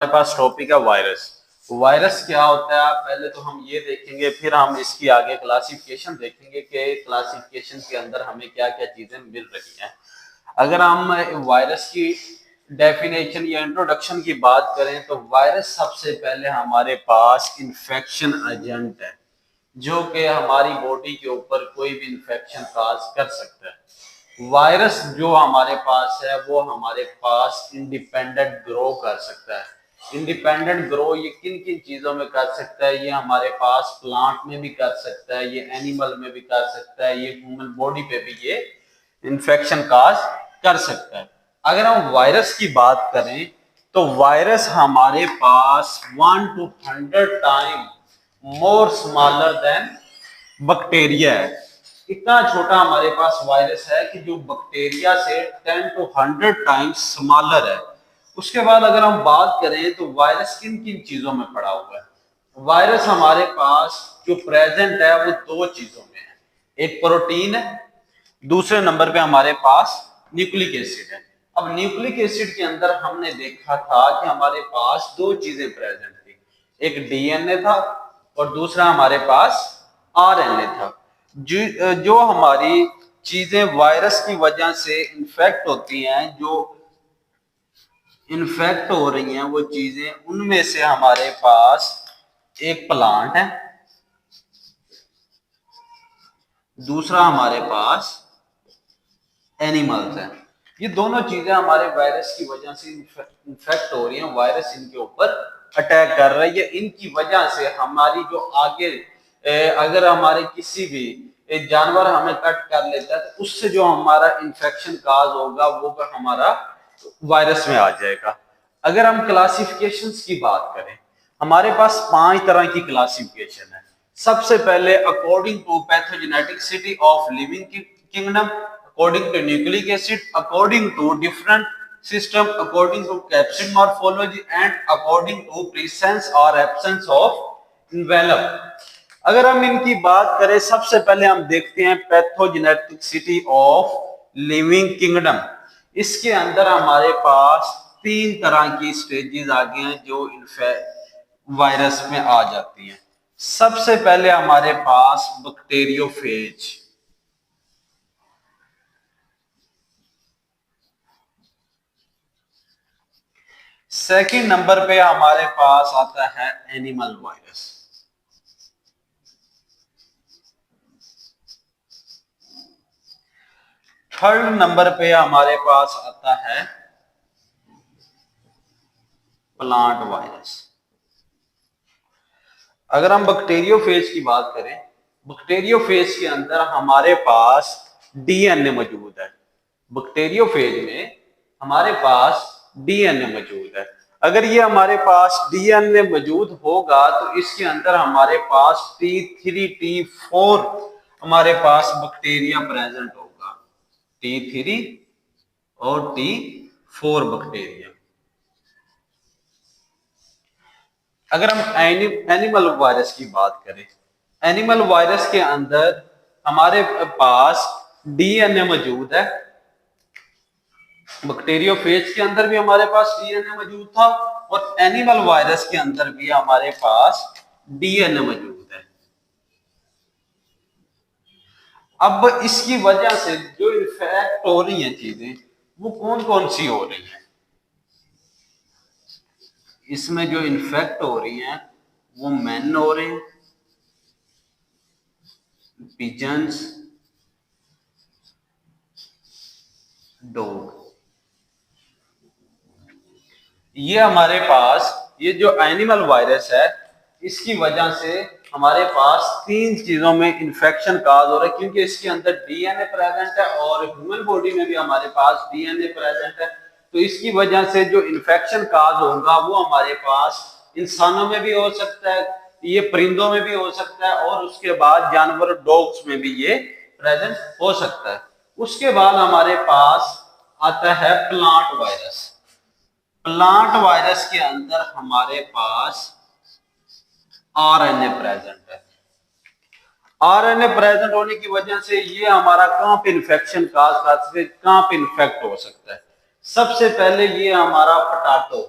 हमारे पास टॉपिक है virus. Virus क्या होता है पहले तो हम ये देखेंगे, फिर हम इसकी आगे क्लासिफिकेशन देखेंगे कि क्लासिफिकेशन के अंदर हमें क्या क्या चीजें मिल रही हैं। अगर हम वायरस की डेफिनेशन या इंट्रोडक्शन की बात करें तो वायरस सबसे पहले हमारे पास इन्फेक्शन एजेंट है जो कि हमारी बॉडी के ऊपर कोई भी इन्फेक्शन काज कर सकता है। वायरस जो हमारे पास है वो हमारे पास इंडिपेंडेंट ग्रो कर सकता है। इंडिपेंडेंट ग्रो ये किन किन चीजों में कर सकता है? ये हमारे पास प्लांट में भी कर सकता है, ये एनिमल में भी कर सकता है, ये ह्यूमन बॉडी पे भी ये इन्फेक्शन काज कर सकता है। अगर हम वायरस की बात करें तो वायरस हमारे पास 1 to 100 time more smaller than bacteria है। इतना छोटा हमारे पास वायरस है कि जो बैक्टीरिया से 10 to 100 टाइम्स स्मॉलर है। उसके बाद अगर हम बात करें तो वायरस किन किन चीजों में पड़ा हुआ है? वायरस हमारे पास जो प्रेजेंट है वो दो चीजों में है, एक प्रोटीन है, दूसरे नंबर पे हमारे पास न्यूक्लिक एसिड है। अब न्यूक्लिक एसिड के अंदर हमने देखा था कि हमारे पास दो चीजें प्रेजेंट थी, एक डीएनए था और दूसरा हमारे पास आरएनए था। जो हमारी चीजें वायरस की वजह से इन्फेक्ट होती हैं, जो इन्फेक्ट हो रही हैं वो चीजें, उनमें से हमारे पास एक प्लांट है, दूसरा हमारे पास एनिमल्स हैं। ये दोनों चीजें हमारे वायरस की वजह से इन्फेक्ट हो रही हैं, वायरस इनके ऊपर अटैक कर रहा है। इनकी वजह से हमारी जो आगे अगर हमारे किसी भी जानवर हमें कट कर लेता है तो उससे जो हमारा इन्फेक्शन काज होगा वो हमारा वायरस में आ जाएगा। अगर हम क्लासिफिकेशंस की बात करें, हमारे पास 5 तरह की क्लासिफिकेशन है। सबसे पहले according to pathogenicity of living kingdom, according to nucleic acid, according to different system, according to capsid morphology and according to presence or absence of envelope। अगर हम इनकी बात करें, सबसे पहले हम देखते हैं पैथोजेनेटिसिटी ऑफ लिविंग किंगडम। इसके अंदर हमारे पास 3 तरह की स्टेजेस आ गए हैं जो वायरस में आ जाती हैं। सबसे पहले हमारे पास बैक्टीरियोफेज, सेकंड नंबर पे हमारे पास आता है एनिमल वायरस, थर्ड नंबर पे हमारे पास आता है प्लांट वायरस। अगर हम बैक्टीरियोफेज की बात करें, बैक्टीरियोफेज के अंदर हमारे पास डीएनए मौजूद है। बैक्टीरियोफेज में हमारे पास डीएनए मौजूद है। अगर ये हमारे पास डीएनए मौजूद होगा तो इसके अंदर हमारे पास T3 T4 हमारे पास बैक्टीरिया प्रेजेंट होगा, T3 और T4 बैक्टीरिया। अगर हम एनिमल वायरस की बात करें, एनिमल वायरस के अंदर हमारे पास डीएनए मौजूद है। बैक्टीरियोफेज के अंदर भी हमारे पास डीएनए मौजूद था और एनिमल वायरस के अंदर भी हमारे पास डीएनए मौजूद है। अब इसकी वजह से जो इन्फेक्ट हो रही हैं चीजें वो कौन कौन सी हो रही हैं? इसमें जो इन्फेक्ट हो रही हैं वो मैन हो रहे हैं, पिजन्स, डॉग। ये हमारे पास ये जो एनिमल वायरस है इसकी वजह से हमारे पास 3 चीजों में इन्फेक्शन काज हो रहा है, क्योंकि इसके अंदर डीएनए प्रेजेंट है और ह्यूमन बॉडी में भी हमारे पास डीएनए प्रेजेंट है। तो इसकी वजह से जो इन्फेक्शन काज होगा वो हमारे पास इंसानों में भी हो सकता है, ये परिंदों में भी हो सकता है और उसके बाद जानवर डॉग्स में भी ये प्रेजेंट हो सकता है। उसके बाद हमारे पास आता है प्लांट वायरस। प्लांट वायरस के अंदर हमारे पास आरएनए प्रेजेंट है। आरएनए प्रेजेंट होने की वजह से ये हमारा कहां पे इन्फेक्शन काज कर सकते, कहां पे इन्फेक्ट हो सकता है? सबसे पहले ये हमारा पोटैटो,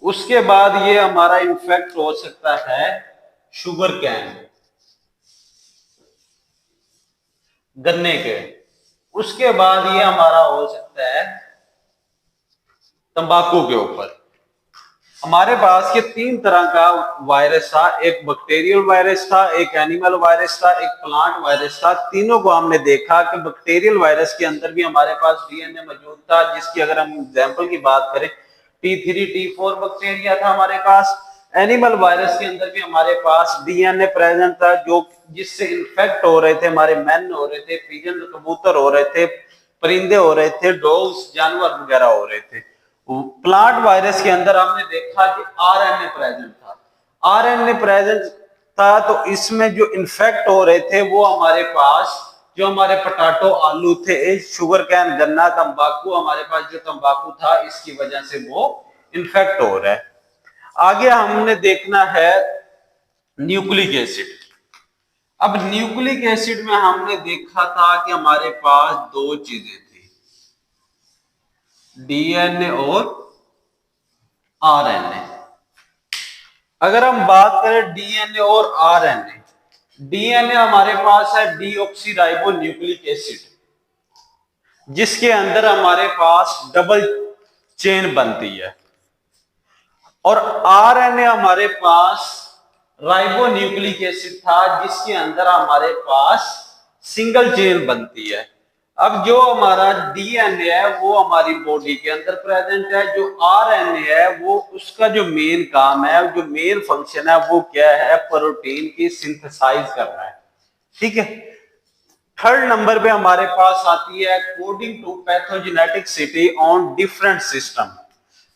उसके बाद ये हमारा इन्फेक्ट हो सकता है शुगर कैन, गन्ने के। उसके बाद ये हमारा हो सकता है तंबाकू के ऊपर। हमारे पास ये 3 तरह का वायरस था, एक बैक्टीरियल वायरस था, एक एनिमल वायरस था, एक प्लांट वायरस था। तीनों को हमने देखा कि बैक्टीरियल वायरस के अंदर भी हमारे पास डीएनए मौजूद था, जिसकी अगर हम एग्जांपल की बात करें T3 T4 बैक्टीरिया था हमारे पास। एनिमल वायरस के अंदर भी हमारे पास डीएनए प्रेजेंट था, जो जिससे इन्फेक्ट हो रहे थे हमारे मैन हो रहे थे, पिजन कबूतर हो रहे थे, परिंदे हो रहे थे, डॉग्स जानवर वगैरह हो रहे थे। प्लांट वायरस के अंदर हमने देखा कि आरएनए प्रेजेंट था। आरएनए प्रेजेंट था तो इसमें जो इन्फेक्ट हो रहे थे वो हमारे पास जो हमारे पोटैटो आलू थे, शुगर कैन गन्ना तंबाकू, हमारे पास जो तंबाकू था इसकी वजह से वो इन्फेक्ट हो रहा है। आगे हमने देखना है न्यूक्लिक एसिड। अब न्यूक्लिक एसिड में हमने देखा था कि हमारे पास 2 चीजें थी, डीएनए और आरएनए। अगर हम बात करें डीएनए और आरएनए, डीएनए हमारे पास है डीऑक्सीराइबो न्यूक्लिक एसिड, जिसके अंदर हमारे पास डबल चेन बनती है, और आरएनए हमारे पास राइबो न्यूक्लिक एसिड था, जिसके अंदर हमारे पास सिंगल चेन बनती है। अब जो हमारा डीएनए है वो हमारी बॉडी के अंदर प्रेजेंट है, जो आरएनए है वो उसका जो मेन काम है, जो मेन फंक्शन है वो क्या है, प्रोटीन की सिंथेसाइज करना है। ठीक है। थर्ड नंबर पे हमारे पास आती है according to pathogenicity on different system.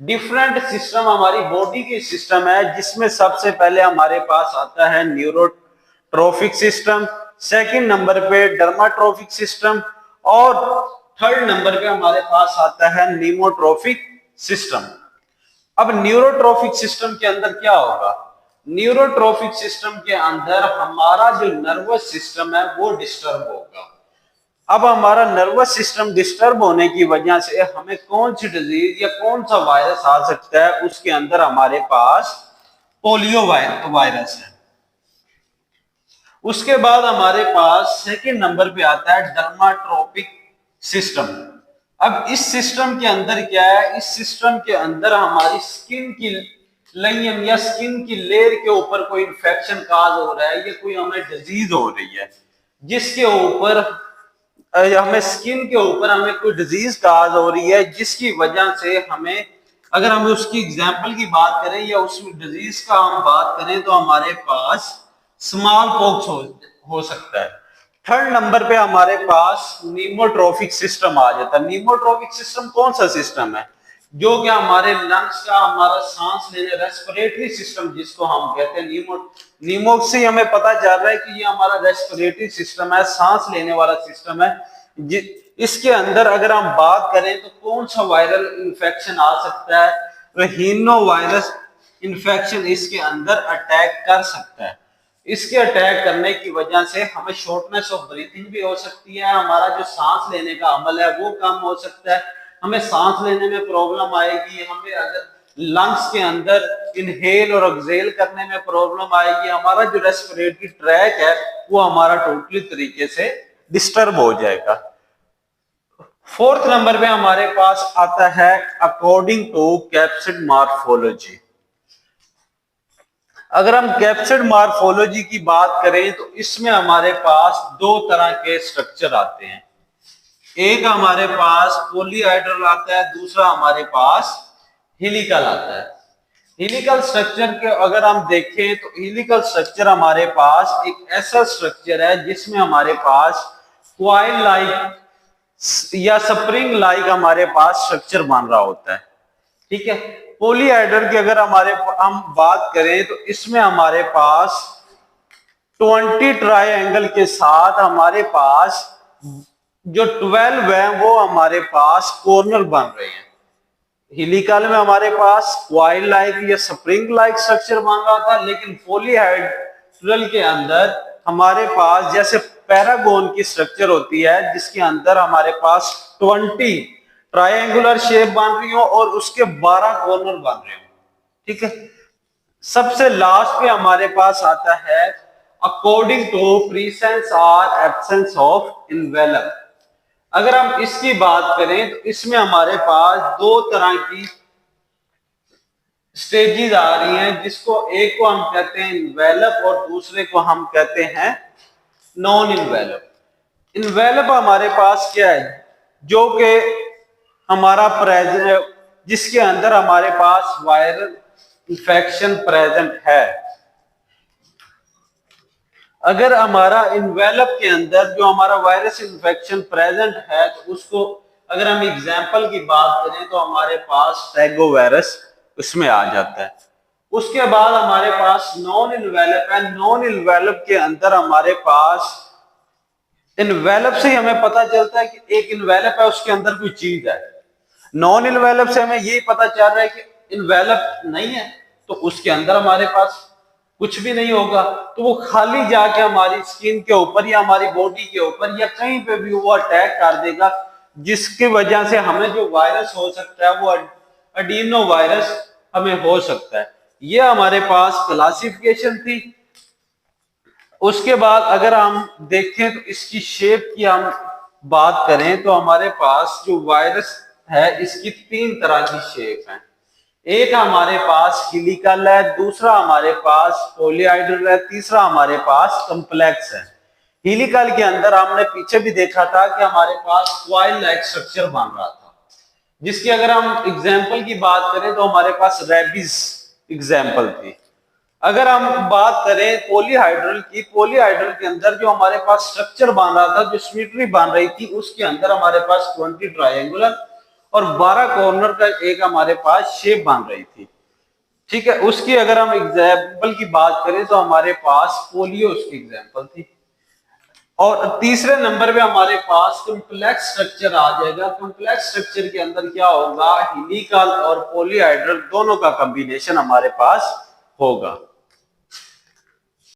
Different system हमारी बॉडी की सिस्टम है, जिसमें सबसे पहले हमारे पास आता है न्यूरोट्रोफिक सिस्टम, सेकंड नंबर पे डर्माट्रोफिक सिस्टम, और थर्ड नंबर पे हमारे पास आता है नीमोट्रोफिक सिस्टम। अब न्यूरोट्रोफिक सिस्टम के अंदर क्या होगा, न्यूरोट्रोफिक सिस्टम के अंदर हमारा जो नर्वस सिस्टम है वो डिस्टर्ब होगा। अब हमारा नर्वस सिस्टम डिस्टर्ब होने की वजह से हमें कौन सी डिजीज या कौन सा वायरस आ सकता है, उसके अंदर हमारे पास पोलियो वायरस है। उसके बाद हमारे पास सेकेंड नंबर पे आता है डर्माट्रोपिक सिस्टम। अब इस सिस्टम के अंदर क्या है, इस सिस्टम के अंदर हमारी स्किन की लेयर या स्किन की लेयर के ऊपर कोई इंफेक्शन काज हो रहा है, या कोई हमें डिजीज हो रही है, जिसके ऊपर हमें स्किन के ऊपर हमें कोई डिजीज काज हो रही है, जिसकी वजह से हमें, अगर हम उसकी एग्जांपल की बात करें या उस डिजीज का हम बात करें, तो हमारे पास स्मॉल पॉक्स हो सकता है। थर्ड नंबर पे हमारे पास नीमोट्रोफिक सिस्टम आ जाता है। नीमोट्रोफिक सिस्टम कौन सा सिस्टम है, जो कि हमारे लंग्स का, हमारा सांस लेने, रेस्पिरेटरी सिस्टम जिसको हम कहते हैं, नीमो से हमें पता चल रहा है कि ये हमारा रेस्पिरेटरी सिस्टम है, सांस लेने वाला सिस्टम है। इसके अंदर अगर हम बात करें तो कौन सा वायरल इंफेक्शन आ सकता है, रीनो वायरस इंफेक्शन इसके अंदर अटैक कर सकता है। इसके अटैक करने की वजह से हमें शॉर्टनेस ऑफ ब्रीथिंग भी हो सकती है, हमारा जो सांस लेने का अमल है वो कम हो सकता है, हमें सांस लेने में प्रॉब्लम आएगी, हमें अगर लंग्स के अंदर इनहेल और एक्सहेल करने में प्रॉब्लम आएगी, हमारा जो रेस्पिरेटरी ट्रैक है वो हमारा टोटली तरीके से डिस्टर्ब हो जाएगा। फोर्थ नंबर पे हमारे पास आता है अकॉर्डिंग टू कैप्सिड मॉर्फोलॉजी। अगर हम कैप्सिड मॉर्फोलॉजी की बात करें तो इसमें हमारे पास 2 तरह के स्ट्रक्चर आते हैं। एक हमारे पास पॉलीहाइड्रल आता है, दूसरा हमारे पास हेलिकल आता है। हेलिकल स्ट्रक्चर के अगर हम देखें तो हेलिकल स्ट्रक्चर हमारे पास एक ऐसा स्ट्रक्चर है जिसमें हमारे पास कॉइल लाइक या स्प्रिंग लाइक हमारे पास स्ट्रक्चर बन रहा होता है। ठीक है। पॉलीहाइड्रल की अगर हम बात करें तो इसमें हमारे पास 20 ट्रायंगल के साथ हमारे पास जो 12 है वो हमारे पास कॉर्नर बन रहे हैं। हेलिकल में हमारे पास कॉइल लाइक या स्प्रिंग लाइक स्ट्रक्चर बन रहा था, लेकिन पॉलीहाइड्रल के अंदर हमारे पास जैसे पैरागोन की स्ट्रक्चर होती है, जिसके अंदर हमारे पास 20 ट्रायंगुलर शेप बन रही हो और उसके 12 कॉर्नर बन रहे हो। ठीक है। सबसे लास्ट पे हमारे पास आता है अकॉर्डिंग टू प्रीसेंस और एब्सेंस ऑफ इन्वेलप। अगर हम इसकी बात करें तो इसमें हमारे पास दो तरह की स्टेजेस आ रही हैं, जिसको एक को हम कहते हैं इन्वेलप और दूसरे को हम कहते हैं नॉन इन्वेलप। इन्वेलप हमारे पास क्या है, जो कि हमारा प्रेजेंट, जिसके अंदर हमारे पास वायरल इंफेक्शन प्रेजेंट है। अगर हमारा इन्वेलप के अंदर जो हमारा वायरस इन्फेक्शन प्रेजेंट है तो उसको अगर हम एग्जांपल की बात करें तो हमारे पास टैगो वायरस उसमें आ जाता है। उसके बाद हमारे पास नॉन इन्वेलप है। नॉन इन्वेलप के अंदर हमारे पास इन्वेलप से हमें पता चलता है कि एक इन्वेलप है, उसके अंदर कोई चीज है। नॉन इन्वेलप से हमें यही पता चल रहा है कि इन्वेलप नहीं है, तो उसके अंदर हमारे पास कुछ भी नहीं होगा, तो वो खाली जाके हमारी स्किन के ऊपर या हमारी बॉडी के ऊपर या कहीं पे भी वो अटैक कर देगा, जिसकी वजह से हमें जो वायरस हो सकता है वो एडिनो वायरस हमें हो सकता है। ये हमारे पास क्लासिफिकेशन थी। उसके बाद अगर हम देखें तो इसकी शेप की हम बात करें तो हमारे पास जो वायरस है इसकी तीन तरह की शेप है। एक हमारे पास हिलिकल है, दूसरा हमारे पास पॉलीहाइड्रल है, तीसरा हमारे पास कॉम्प्लेक्स है। हिलिकल के अंदर हमने पीछे भी देखा था कि हमारे पास कॉइल लाइक स्ट्रक्चर बन रहा था, जिसकी अगर हम एग्जाम्पल की बात करें तो हमारे पास रेबीज एग्जाम्पल थी। अगर हम बात करें पॉलीहाइड्रल की, पॉलीहाइड्रल के अंदर जो हमारे पास स्ट्रक्चर बन रहा था, जो सिमेट्री बन रही थी, उसके अंदर हमारे पास 20 ट्रायंगुलर और 12 कॉर्नर का एक हमारे पास शेप बन रही थी। ठीक है, उसकी अगर हम एग्जाम्पल की बात करें तो हमारे पास पोलियो उसकी एग्जाम्पल थी। और तीसरे नंबर पे हमारे पास कॉम्प्लेक्स स्ट्रक्चर आ जाएगा। कॉम्प्लेक्स स्ट्रक्चर के अंदर क्या होगा, हिलिकल और पॉलीहाइड्रल दोनों का कॉम्बिनेशन हमारे पास होगा।